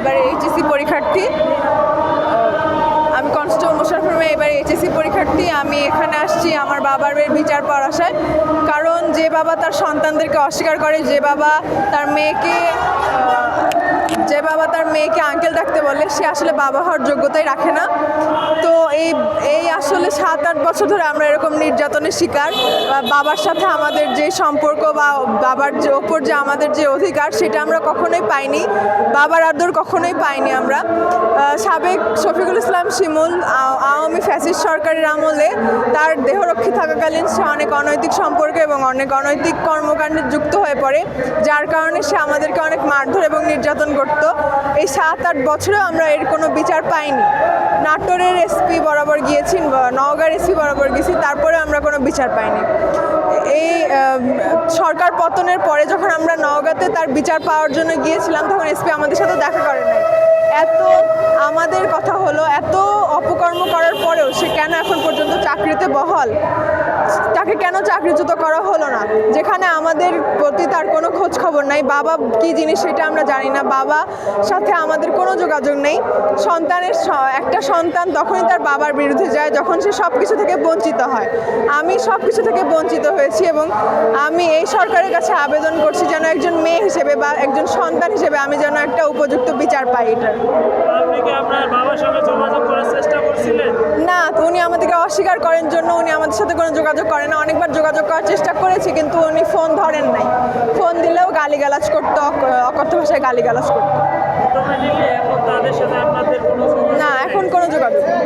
এবার এইচএসসি পরীক্ষার্থী। আমি কনস্টেবল মোশাররফ রহমান, এবার এইচএসসি পরীক্ষার্থী। আমি এখানে আসছি আমার বাবার বিচার পাওয়ার আশায়। কারণ যে বাবা তার সন্তানদেরকে অস্বীকার করে, যে বাবা তার মেয়েকে আঙ্কেল ডাকতে বলে, সে আসলে বাবা হওয়ার যোগ্যতাই রাখে না। তো এই আসলে 7-8 বছর ধরে আমরা এরকম নির্যাতনের শিকার। বাবার সাথে আমাদের যে সম্পর্ক বা বাবার যে ওপর যে আমাদের যে অধিকার, সেটা আমরা কখনোই পাইনি। বাবার আদর কখনোই পাইনি আমরা। সাবেক শফিকুল ইসলাম শিমুল আওয়ামী ফ্যাসিস্ট সরকারের আমলে তার দেহরক্ষী থাকাকালীন সে অনেক অনৈতিক সম্পর্ক এবং অনেক অনৈতিক কর্মকাণ্ডে যুক্ত হয়ে পড়ে, যার কারণে সে আমাদেরকে অনেক মারধর এবং নির্যাতন করত। এই 7-8 বছরেও আমরা এর কোনো বিচার পাইনি। নাটোরের এসপি বরাবর গিয়েছি, নওগাঁর এসপি বরাবর গেছি, তারপরে আমরা কোনো বিচার পাইনি। এই সরকার পতনের পরে যখন আমরা নওগাঁতে তার বিচার পাওয়ার জন্য গিয়েছিলাম, তখন এসপি আমাদের সাথে দেখা করে নাই। এত আমাদের কথা হলো, এত অপকর্ম করার পরেও সে কেন এখন পর্যন্ত চাকরিতে বহাল? তাকে কেন চাকরিচ্যুত করা হলো না? যেখানে আমাদের প্রতি তার কোনো খোঁজ খবর নাই। বাবা কী জিনিস সেটা আমরা জানি না। বাবা সাথে আমাদের কোনো যোগাযোগ নেই। একটা সন্তান তখনই তার বাবার বিরুদ্ধে যায় যখন সে সব কিছু থেকে বঞ্চিত হয়। আমি সব কিছু থেকে বঞ্চিত হয়েছি এবং আমি এই সরকারের কাছে আবেদন করছি যেন একজন মেয়ে হিসেবে বা একজন সন্তান হিসেবে আমি যেন একটা উপযুক্ত বিচার পাই এটার। আপনি কি আপনার বাবার সঙ্গে যোগাযোগ করার চেষ্টা করছিলেন? না, তো উনি আমাদেরকে অস্বীকার করেন জন্য উনি আমাদের সাথে কোনো যোগাযোগ করেন না। অনেকবার যোগাযোগ করার চেষ্টা করেছি, কিন্তু উনি ফোন ধরেন নাই। ফোন দিলেও গালিগালাজ করতো, অকথ্য ভাষায় গালিগালাজ করতো। অটোমেটিকলি এখন তাদের সাথে আপনাদের কোনো না, এখন কোনো যোগাযোগ নেই।